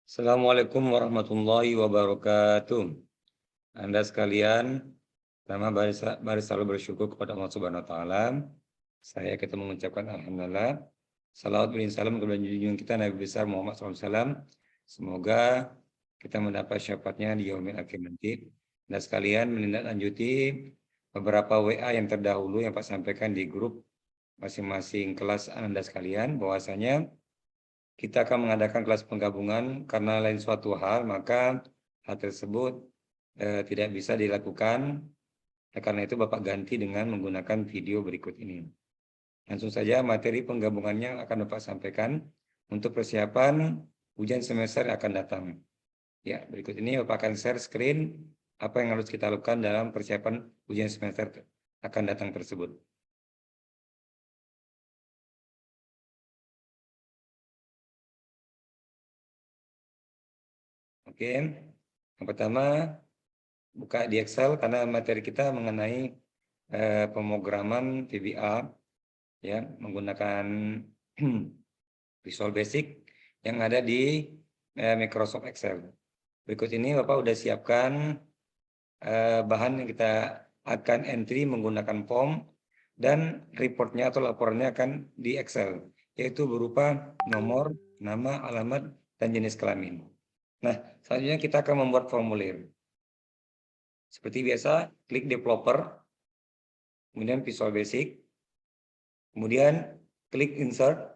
Assalamualaikum warahmatullahi wabarakatuh. Anda sekalian, pertama mari selalu bersyukur kepada Allah Subhanahu wa taala. Kita mengucapkan alhamdulillah. Salawat dan salam kepada junjungan kita Nabi besar Muhammad SAW. Semoga kita mendapat syafaatnya di yaumil akhir nanti. Anda sekalian menindaklanjuti beberapa WA yang terdahulu yang Pak sampaikan di grup masing-masing kelas Anda sekalian, bahwasanya kita akan mengadakan kelas penggabungan karena lain suatu hal, maka hal tersebut tidak bisa dilakukan. Karena itu Bapak ganti dengan menggunakan video berikut ini. Langsung saja materi penggabungannya akan Bapak sampaikan untuk persiapan ujian semester yang akan datang. Ya, berikut ini Bapak akan share screen apa yang harus kita lakukan dalam persiapan ujian semester akan datang tersebut. Oke, yang pertama buka di Excel karena materi kita mengenai pemrograman VBA ya menggunakan Visual Basic yang ada di Microsoft Excel. Berikut ini Bapak sudah siapkan bahan yang kita akan entry menggunakan form dan reportnya atau laporannya akan di Excel, yaitu berupa nomor, nama, alamat, dan jenis kelamin. Nah, selanjutnya kita akan membuat formulir. Seperti biasa, klik developer, kemudian Visual Basic, kemudian klik insert,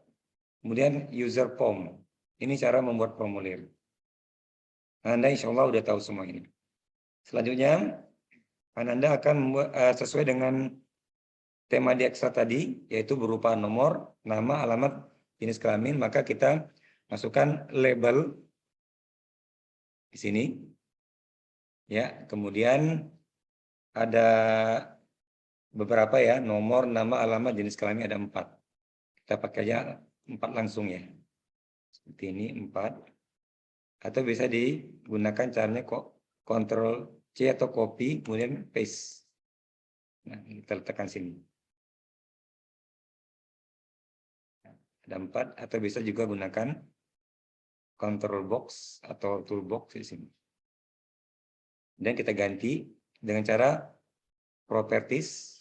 kemudian user form. Ini cara membuat formulir. Anda insya Allah sudah tahu semua ini. Selanjutnya, Anda akan membuat sesuai dengan tema di Excel tadi, yaitu berupa nomor, nama, alamat, jenis kelamin, maka kita masukkan label di sini. Ya, kemudian ada beberapa ya, nomor, nama, alamat, jenis kelamin ada 4. Kita pakai aja 4 langsung ya. Seperti ini 4. Atau bisa digunakan caranya kok Ctrl C atau copy, kemudian paste. Nah, kita letakkan sini. Ada 4, atau bisa juga gunakan control box atau toolbox di sini. Dan kita ganti dengan cara properties.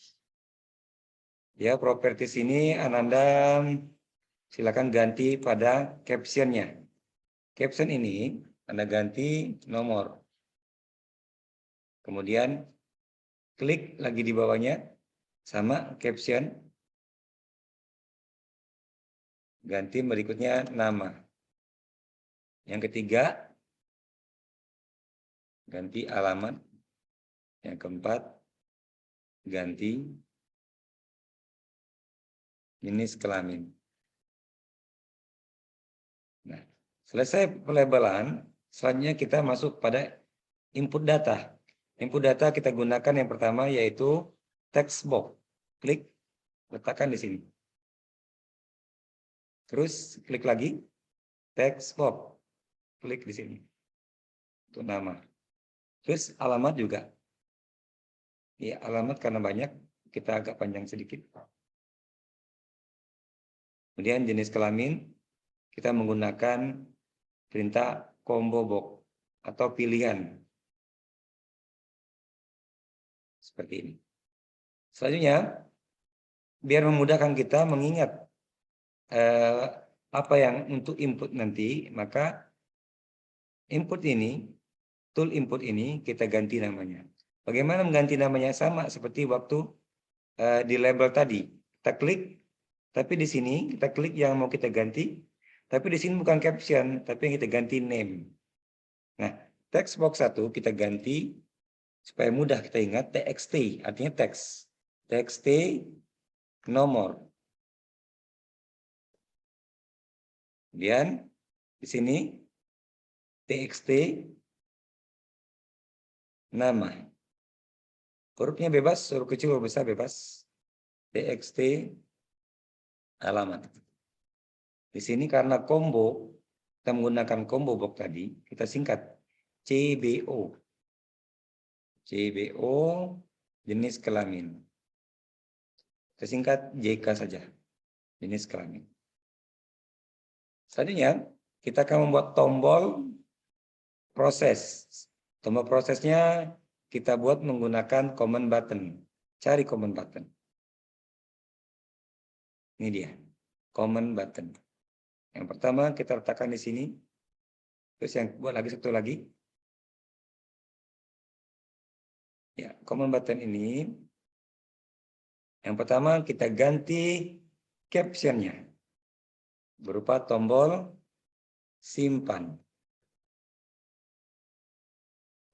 Ya, properties ini Anda silakan ganti pada captionnya. Caption ini Anda ganti nomor. Kemudian klik lagi di bawahnya sama caption. Ganti berikutnya nama. Yang ketiga, ganti alamat. Yang keempat, ganti jenis kelamin. Nah, selesai pelabelan, selanjutnya kita masuk pada input data. Input data kita gunakan yang pertama yaitu text box. Klik, letakkan di sini. Terus klik lagi, text box. Klik di sini. Untuk nama. Terus alamat juga. Ya, alamat karena banyak, kita agak panjang sedikit. Kemudian jenis kelamin, kita menggunakan perintah combo box atau pilihan. Seperti ini. Selanjutnya, biar memudahkan kita mengingat apa yang untuk input nanti, maka input ini, tool input ini kita ganti namanya. Bagaimana mengganti namanya? Sama seperti waktu di label tadi. Kita klik, tapi di sini kita klik yang mau kita ganti, tapi di sini bukan caption, tapi yang kita ganti name. Nah, text box 1 kita ganti supaya mudah kita ingat txt, artinya teks. Txt nomor. Kemudian di sini txt nama. Hurufnya bebas, huruf kecil, huruf besar bebas. Txt alamat. Di sini karena combo, kita menggunakan combo box tadi, kita singkat CBO. CBO jenis kelamin. Kita singkat JK saja, jenis kelamin. Selanjutnya, kita akan membuat tombol proses. Tombol prosesnya kita buat menggunakan command button. Cari command button. Ini dia, command button. Yang pertama kita letakkan di sini. Terus yang buat lagi satu lagi. Ya, command button ini. Yang pertama kita ganti captionnya berupa tombol simpan.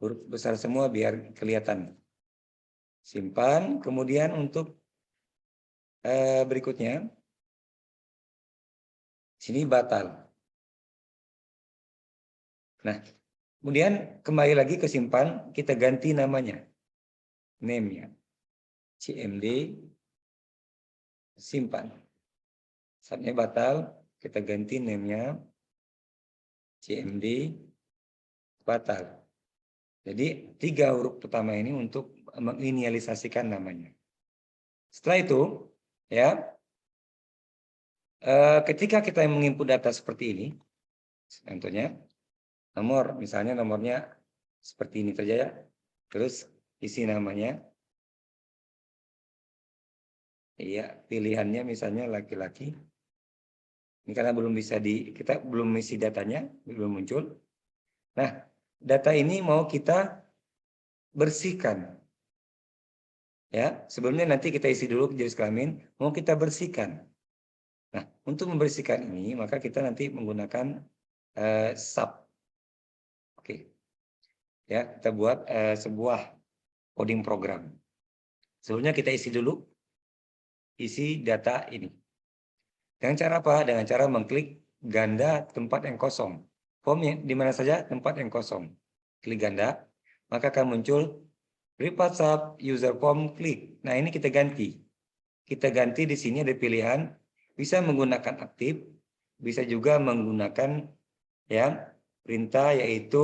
Huruf besar semua biar kelihatan. Simpan, kemudian untuk berikutnya, sini batal. Nah, kemudian kembali lagi ke simpan, kita ganti namanya. Name-nya. CMD, simpan. Saatnya batal, kita ganti name-nya. CMD, batal. Jadi 3 huruf pertama ini untuk menginisialisasikan namanya. Setelah itu, ya, ketika kita menginput data seperti ini, contohnya nomor, misalnya nomornya seperti ini saja ya, terus isi namanya, iya, pilihannya misalnya laki-laki. Ini karena belum bisa kita belum isi datanya, belum muncul. Nah, data ini mau kita bersihkan. Ya, sebelumnya nanti kita isi dulu jenis kelamin, mau kita bersihkan. Nah, untuk membersihkan ini, maka kita nanti menggunakan sub. Oke. Ya, kita buat sebuah coding program. Sebelumnya kita isi dulu isi data ini. Dengan cara apa? Dengan cara mengklik ganda tempat yang kosong. Formnya di mana saja tempat yang kosong. Klik ganda, maka akan muncul report sub user form klik. Nah, ini kita ganti. Kita ganti di sini ada pilihan bisa menggunakan aktif, bisa juga menggunakan ya perintah yaitu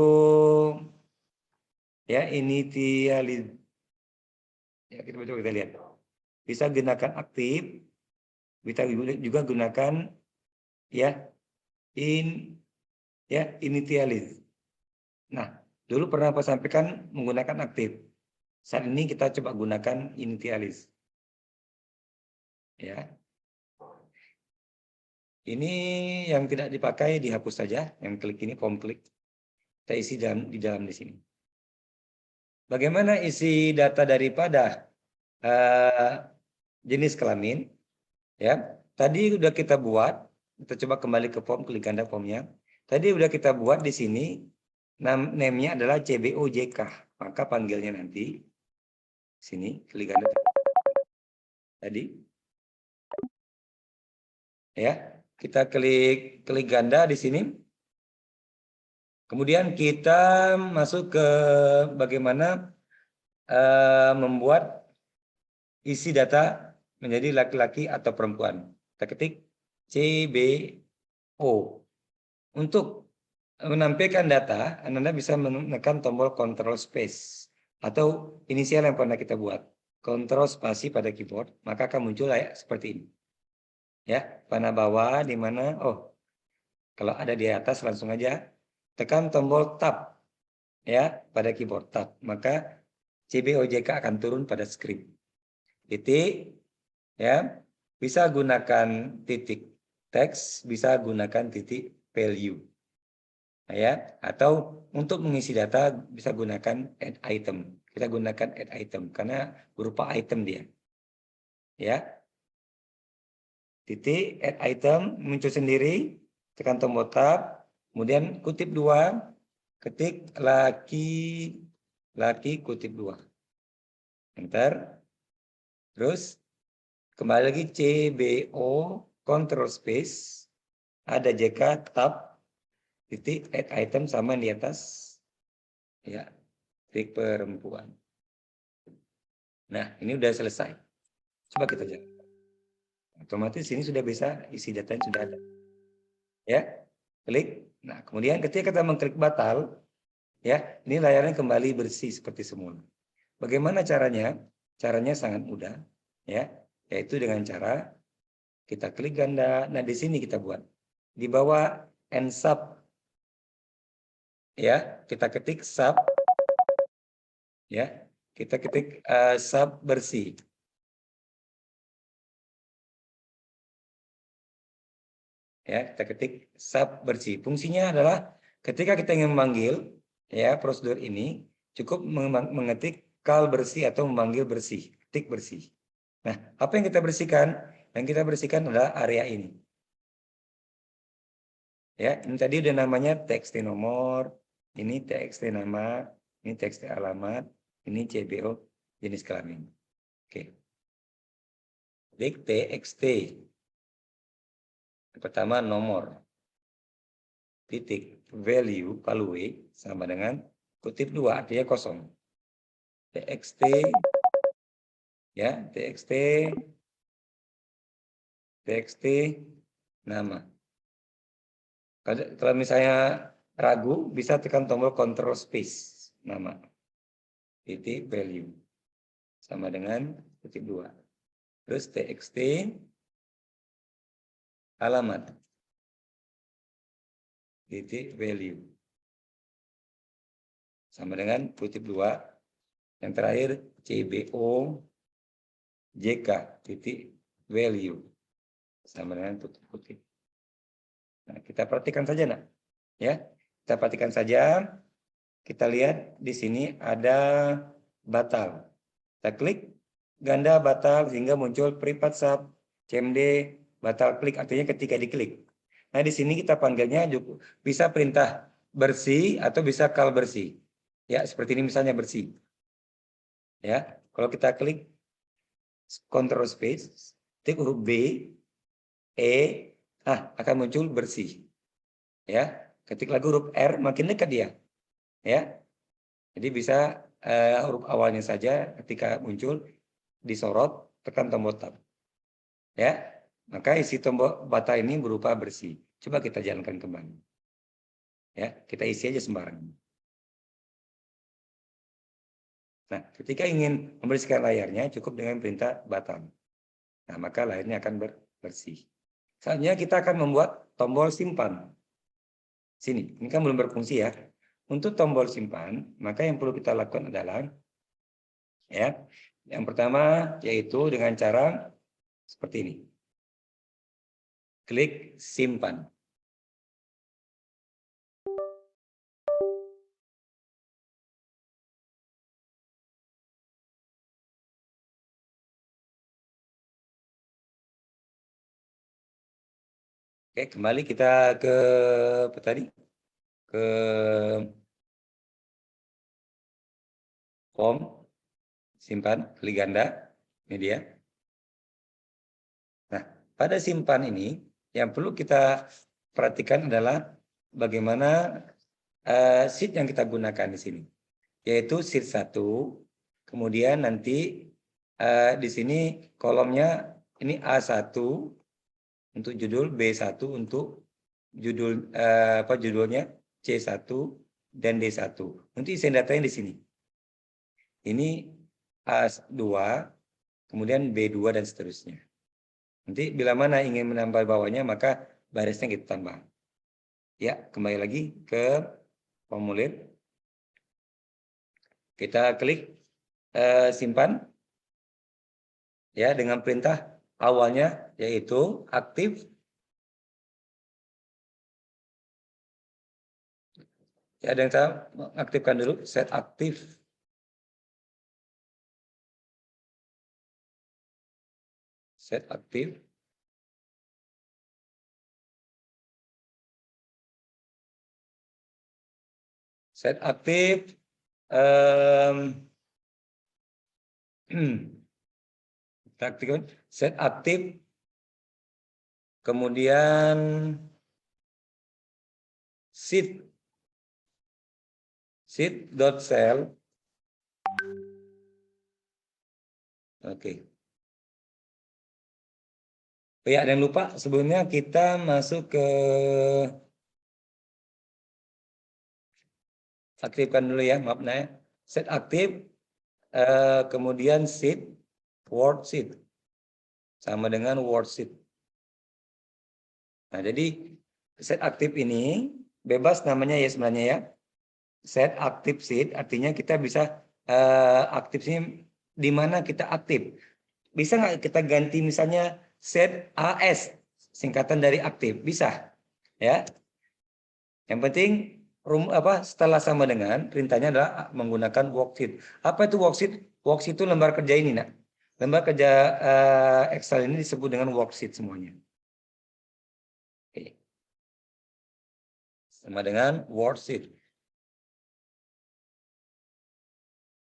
ya initialize. Ya, kita lihat. Bisa gunakan aktif, bisa juga gunakan ya initialize. Nah, dulu pernah saya sampaikan menggunakan aktif. Saat ini kita coba gunakan initialize. Ya. Ini yang tidak dipakai dihapus saja, yang klik ini form klik. Kita isi di dalam di sini. Bagaimana isi data daripada jenis kelamin? Ya, tadi udah kita buat. Kita coba kembali ke form, klik ganda formnya. Tadi udah kita buat di sini. Name-nya adalah CBOJK. Maka panggilnya nanti sini klik ganda tadi. Ya, kita klik ganda di sini. Kemudian kita masuk ke bagaimana membuat isi data menjadi laki-laki atau perempuan. Kita ketik CBO. Untuk menampilkan data, Anda bisa menekan tombol Control Space atau inisial yang pernah kita buat. Control spasi pada keyboard, maka akan muncul kayak seperti ini. Ya, panah bawah di mana? Oh, kalau ada di atas langsung aja tekan tombol Tab ya pada keyboard Tab, maka CBOJK akan turun pada script. Titik ya, bisa gunakan titik teks, bisa gunakan titik value. Ya, atau untuk mengisi data bisa gunakan add item. Kita gunakan add item karena berupa item dia. Ya. Titik add item muncul sendiri, tekan tombol tab, kemudian kutip 2, ketik laki kutip 2. Enter. Terus kembali lagi CBO control space, ada JK tab, titik add item sama di atas. Ya, titik perempuan. Nah, ini udah selesai. Coba kita jalan. Otomatis ini sudah bisa isi datanya sudah ada. Ya, klik. Nah, kemudian ketika kita mengklik batal, ya, ini layarnya kembali bersih seperti semula. Bagaimana caranya? Caranya sangat mudah, ya, yaitu dengan cara kita klik ganda. Nah, di sini kita buat di bawah and sub. Ya, kita ketik sub. Ya, kita ketik sub bersih. Ya, kita ketik sub bersih. Fungsinya adalah ketika kita ingin memanggil ya prosedur ini cukup mengetik kal bersih atau memanggil bersih, ketik bersih. Nah, apa yang kita bersihkan? Yang kita bersihkan adalah area ini. Ya, ini tadi udah namanya txt nomor, ini txt nama, ini txt alamat, ini CBO jenis kelamin. Oke. Klik txt. Yang pertama nomor. Titik value value sama dengan kutip 2 artinya kosong. Txt ya, txt nama. Kalau misalnya ragu, bisa tekan tombol Ctrl Space nama. Titik value sama dengan kutip 2. Terus txt alamat. Titik value sama dengan kutip 2. Yang terakhir CBO JK titik value sama dengan tutup kutip. Nah, kita perhatikan saja, nak. Ya, kita perhatikan saja. Kita lihat di sini ada batal. Kita klik ganda batal sehingga muncul privat sub CMD batal klik, artinya ketika diklik. Nah, di sini kita panggilnya bisa perintah bersih atau bisa kal bersih. Ya, seperti ini misalnya bersih. Ya, kalau kita klik Ctrl Space, klik huruf B, E, akan muncul bersih. Ya, ketik lagi huruf R makin dekat dia. Ya, jadi bisa huruf awalnya saja ketika muncul disorot tekan tombol tab. Ya, maka isi tombol bata ini berupa bersih. Coba kita jalankan kembali. Ya, kita isi aja sembarangan. Nah, ketika ingin membersihkan layarnya cukup dengan perintah batal. Nah, maka layarnya akan bersih. Selanjutnya kita akan membuat tombol simpan. Sini, ini kan belum berfungsi ya. Untuk tombol simpan, maka yang perlu kita lakukan adalah ya, yang pertama yaitu dengan cara seperti ini. Klik simpan. Oke, kembali kita ke apa tadi? Ke form simpan, klik ganda, ini dia. Nah, pada simpan ini yang perlu kita perhatikan adalah bagaimana sheet yang kita gunakan di sini, yaitu sheet 1. Kemudian nanti di sini kolomnya ini A1 untuk judul, B1 untuk judul judulnya, C1 dan D1. Untuk isian datanya di sini. Ini A2, kemudian B2 dan seterusnya. Nanti bila mana ingin menambah bawahnya maka barisnya kita tambah. Ya, kembali lagi ke formulir. Kita klik simpan. Ya, dengan perintah awalnya yaitu aktif. Ya, dan kita aktifkan dulu set aktif. Set aktif. Set aktif. Kita aktifkan set aktif. Kemudian sheet.cell. Oke. Oh ya, dan lupa sebelumnya kita masuk ke aktifkan dulu ya, maaf nah. Set aktif, kemudian sheet, word sheet. Sama dengan word sheet. Nah, jadi set aktif ini bebas namanya ya sebenarnya ya. Set aktif sheet artinya kita bisa aktif sini di mana kita aktif. Bisa nggak kita ganti misalnya set AS singkatan dari aktif? Bisa ya. Yang penting setelah sama dengan perintahnya adalah menggunakan worksheet. Apa itu worksheet? Worksheet itu lembar kerja ini, nak. Lembar kerja Excel ini disebut dengan worksheet semuanya. Oke. Sama dengan worksheet.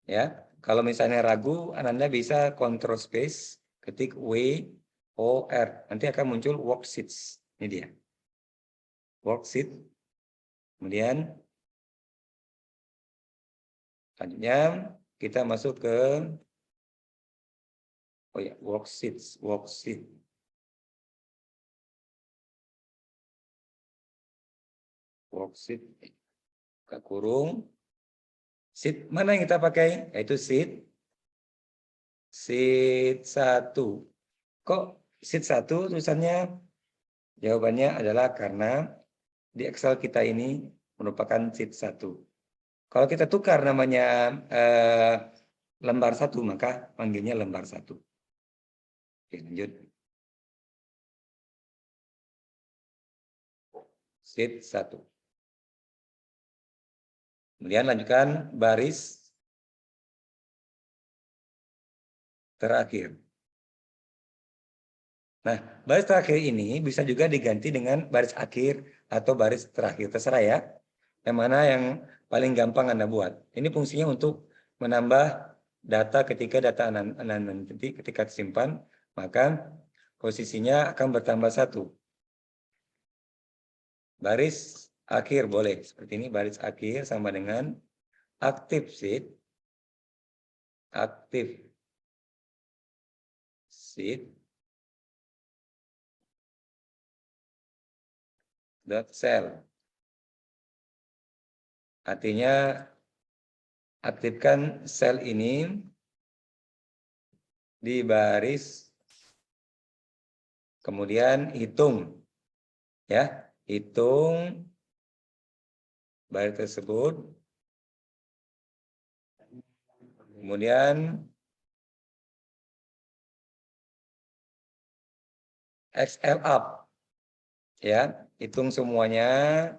Ya, kalau misalnya ragu, Anda bisa control space, ketik WOR, nanti akan muncul worksheets. Ini dia, worksheet. Kemudian selanjutnya kita masuk ke worksheets, worksheet. Worksheet, buka kurung. Sheet mana yang kita pakai? Yaitu sheet 1. Kok sheet 1 tulisannya? Jawabannya adalah karena di Excel kita ini merupakan sheet 1. Kalau kita tukar namanya lembar 1, maka panggilnya lembar 1. Oke, lanjut. Sheet 1. Kemudian lanjutkan baris terakhir. Nah, baris terakhir ini bisa juga diganti dengan baris akhir atau baris terakhir. Terserah ya. Yang mana yang paling gampang Anda buat. Ini fungsinya untuk menambah data ketika data Anda nanti ketika disimpan, maka posisinya akan bertambah 1. Baris akhir boleh. Seperti ini, baris akhir sama dengan aktif sheet. Aktif sheet. Cell. Artinya aktifkan sel ini di baris, kemudian hitung, ya, hitung baris tersebut, kemudian Excel up, ya, hitung semuanya,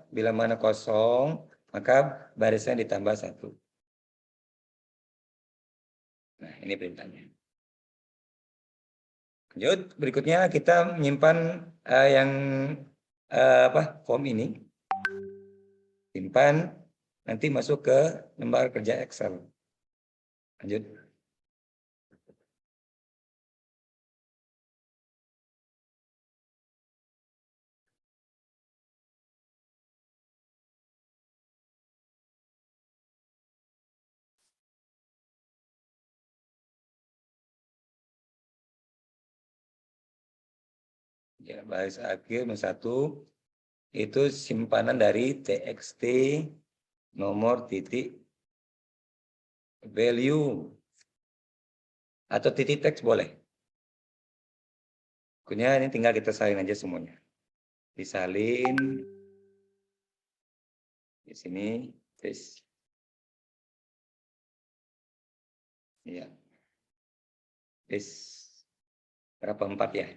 bila mana kosong, maka barisnya ditambah 1. Nah, ini perintahnya. Lanjut, berikutnya kita menyimpan yang form ini. Simpan, nanti masuk ke lembar kerja Excel. Lanjut. Ya, baris akhir 1 itu simpanan dari txt nomor titik value atau titik teks boleh. Pokoknya ini tinggal kita salin aja semuanya. Disalin di sini, tes. Ya. Tes berapa 4 ya?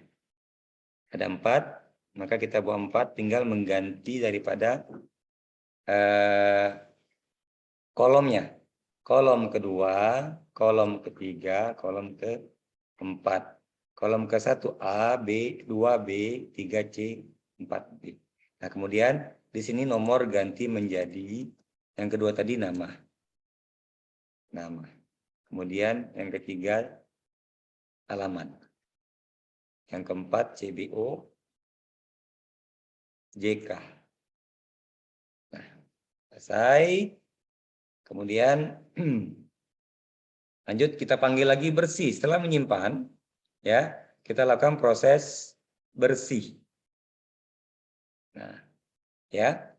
Ada 4, maka kita buang 4, tinggal mengganti daripada kolomnya. Kolom kedua, kolom ketiga, kolom keempat. Kolom ke-1 A, B, 2B, 3C, 4B. Nah, kemudian di sini nomor ganti menjadi yang kedua tadi nama. Nama. Kemudian yang ketiga alamat. Yang keempat CBO, JK. Nah, selesai. Kemudian lanjut kita panggil lagi bersih. Setelah menyimpan, ya, kita lakukan proses bersih. Nah, ya,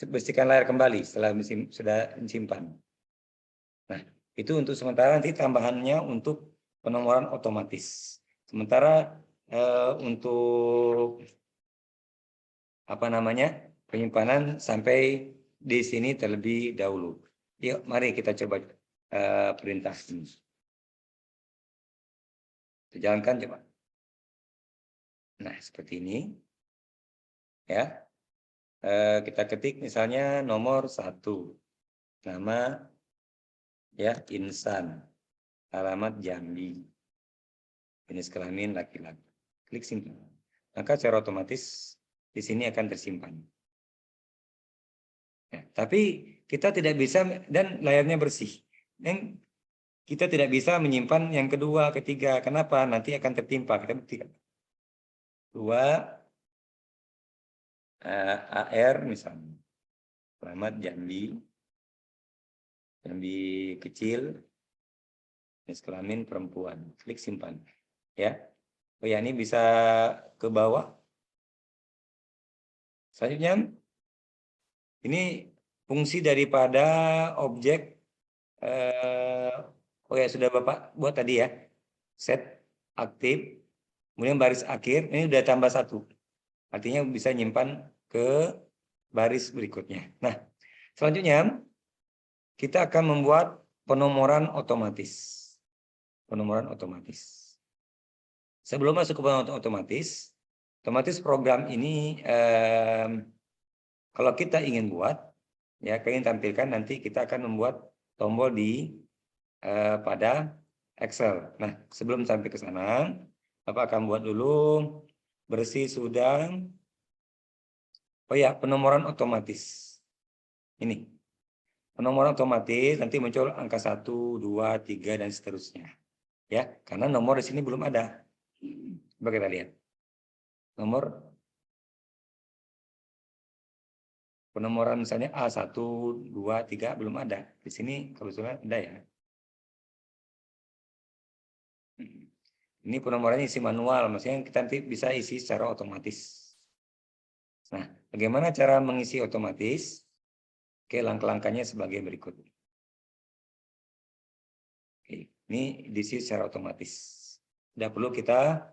bersihkan layar kembali setelah sudah disimpan. Nah, itu untuk sementara, nanti tambahannya untuk penomoran otomatis. Sementara untuk apa namanya penyimpanan sampai di sini terlebih dahulu. Yuk, mari kita coba perintah ini. Kita jalankan coba. Nah, seperti ini. Ya, kita ketik misalnya nomor 1, nama ya Insan, alamat Jambi, jenis kelamin laki-laki. Klik simpan. Maka secara otomatis di sini akan tersimpan. Ya, tapi kita tidak bisa dan layarnya bersih. Dan kita tidak bisa menyimpan yang kedua, ketiga. Kenapa? Nanti akan tertimpa. Kita buktikan. 2 AR misalnya. Alamat Jambi. Jambi kecil. Jenis kelamin perempuan. Klik simpan. Ya. Oh ya, ini bisa ke bawah. Selanjutnya, ini fungsi daripada objek. Oh ya, sudah Bapak buat tadi ya. Set aktif. Kemudian baris akhir. Ini udah tambah 1. Artinya bisa nyimpan ke baris berikutnya. Nah, selanjutnya kita akan membuat penomoran otomatis. Penomoran otomatis. Sebelum masuk ke penomoran otomatis program ini kalau kita ingin buat, ya ingin tampilkan nanti kita akan membuat tombol di pada Excel. Nah, sebelum sampai ke sana, Bapak akan buat dulu bersih sudah. Oh ya, penomoran otomatis. Ini. Penomoran otomatis nanti muncul angka 1, 2, 3 dan seterusnya. Ya, karena nomor di sini belum ada. Coba kita lihat. Nomor penomoran misalnya A1, 2, 3 belum ada. Di sini kebetulan ada ya. Ini penomorannya isi manual, maksudnya kita nanti bisa isi secara otomatis. Nah, bagaimana cara mengisi otomatis? Oke, langkah-langkahnya sebagai berikut. Oke, ini diisi secara otomatis. Tidak perlu kita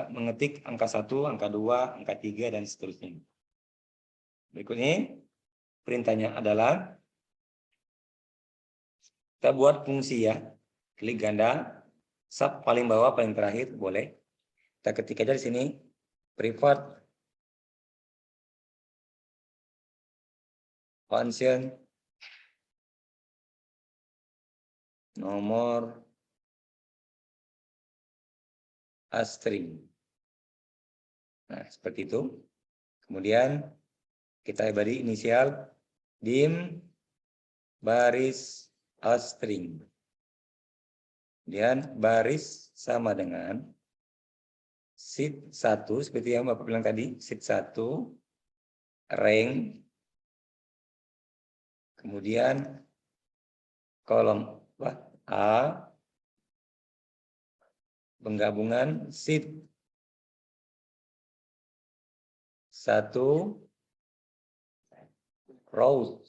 mengetik angka 1, angka 2, angka 3, dan seterusnya. Berikut ini perintahnya adalah kita buat fungsi ya. Klik ganda. Sub paling bawah, paling terakhir, boleh. Kita ketik aja di sini, privat function nomor string. Nah, seperti itu. Kemudian kita beri inisial dim baris string. Kemudian baris sama dengan sheet 1 seperti yang Bapak bilang tadi, sheet 1 rank, kemudian kolom A penggabungan sheet 1 row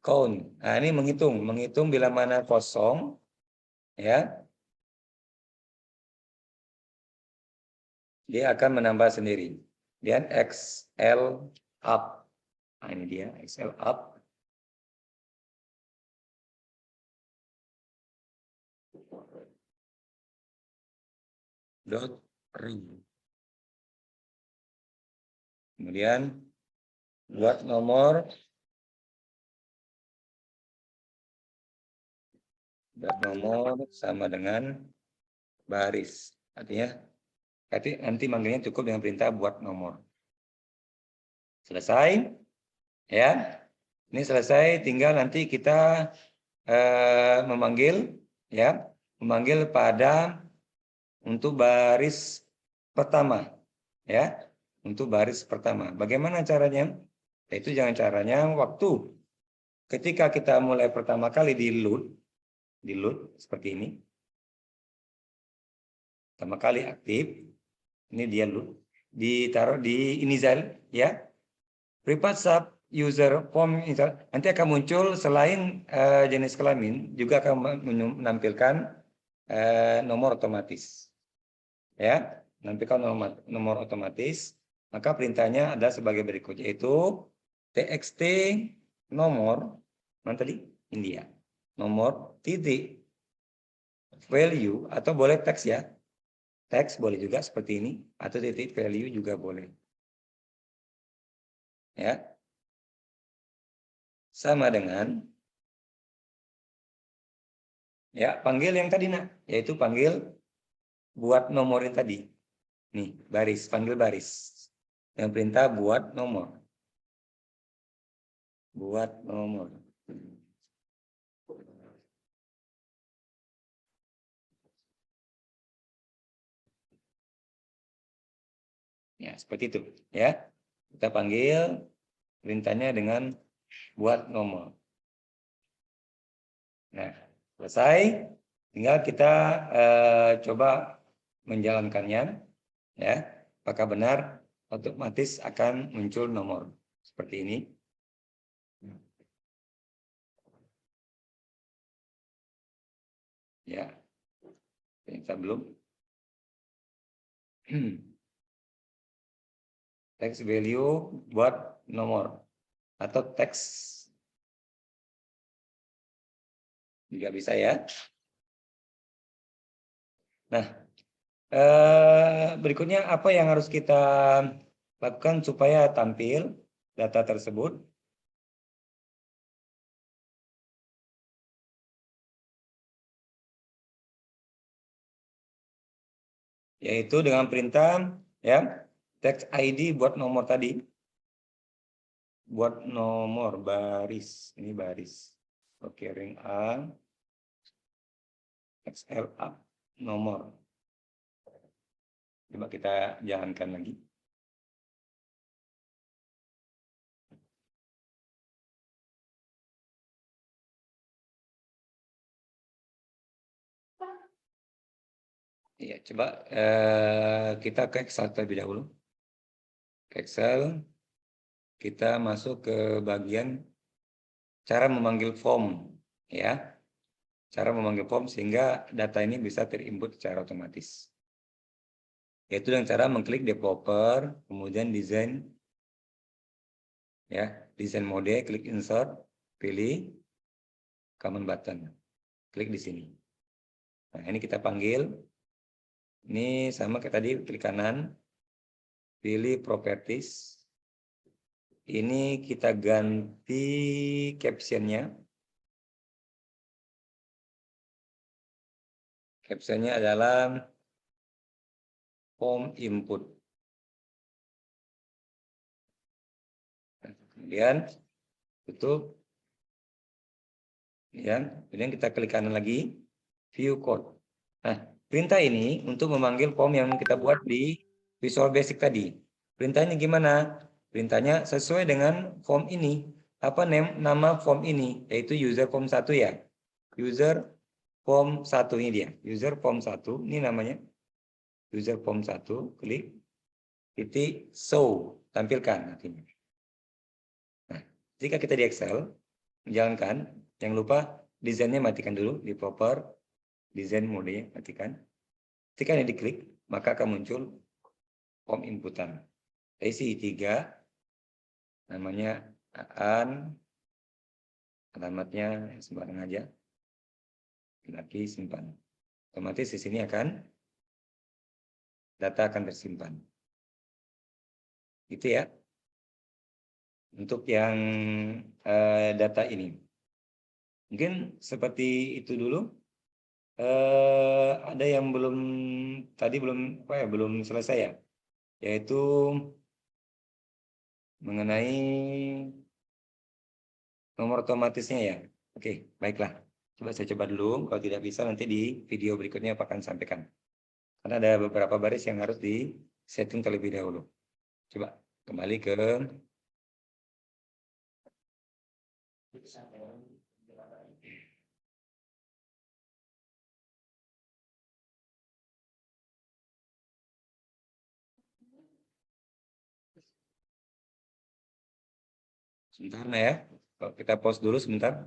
count. Nah, ini menghitung bila mana kosong ya. Dia akan menambah sendiri. Dan XL up. Nah, ini dia XL up. Dot ring. Kemudian buat nomor sama dengan baris. Artinya nanti manggilnya cukup dengan perintah buat nomor. Selesai. Ya. Ini selesai, tinggal nanti kita memanggil ya, memanggil pada untuk baris pertama ya. Untuk baris pertama. Bagaimana caranya? Itu jangan caranya waktu ketika kita mulai pertama kali di load seperti ini. Pertama kali aktif, ini dia load, ditaruh di initial ya. Privat sub user form nanti akan muncul selain jenis kelamin juga akan menampilkan nomor otomatis. Ya, menampilkan nomor otomatis. Maka perintahnya adalah sebagai berikut, yaitu txt nomor, mana tadi? India. Nomor titik value, atau boleh teks ya. Teks boleh juga seperti ini, atau titik value juga boleh. Ya. Sama dengan ya panggil yang tadi nak, yaitu panggil buat nomorin tadi. Nih, baris, panggil baris. Yang perintah buat nomor. Buat nomor. Ya, seperti itu. Ya, kita panggil perintahnya dengan buat nomor. Nah, selesai. Tinggal kita coba menjalankannya. Ya, apakah benar otomatis akan muncul nomor seperti ini. Ya, kita belum. Text value buat nomor atau teks juga bisa ya. Nah, berikutnya apa yang harus kita lakukan supaya tampil data tersebut? Yaitu dengan perintah ya text ID buat nomor tadi. Buat nomor baris, ini baris. Oke, ring A, XLA, nomor. Coba kita jalankan lagi. Iya, coba kita ke Excel terlebih dahulu. Ke Excel, kita masuk ke bagian cara memanggil form, ya. Cara memanggil form sehingga data ini bisa terinput secara otomatis. Yaitu dengan cara mengklik developer, kemudian desain, ya, desain mode, klik insert, pilih command button, klik di sini. Nah, ini kita panggil. Ini sama kayak tadi, klik kanan, pilih properties. Ini kita ganti captionnya. Captionnya adalah form input. Kemudian tutup. Ya, kemudian kita klik kanan lagi, view code. Nah, perintah ini untuk memanggil form yang kita buat di Visual Basic tadi. Perintahnya gimana? Perintahnya sesuai dengan form ini. Apa nama form ini? Yaitu user form 1 ya. User form 1 ini dia. User form 1 ini namanya. User form 1, klik titik show, tampilkan nantinya. Nah, jika kita di Excel menjalankan, jangan lupa desainnya matikan dulu di proper, desain mode matikan. Ketika ini diklik, maka akan muncul form inputan. Isi 3, namanya Aan, alamatnya sembarang aja, lagi simpan. Otomatis di sini data akan tersimpan. Gitu ya. Untuk yang data ini. Mungkin seperti itu dulu. Ada yang belum selesai ya, yaitu mengenai nomor otomatisnya ya. Oke, baiklah. Coba saya coba dulu. Kalau tidak bisa nanti di video berikutnya aku akan sampaikan. Karena ada beberapa baris yang harus di setting terlebih dahulu. Coba kembali ke sebentar ya. Kalau kita pause dulu sebentar.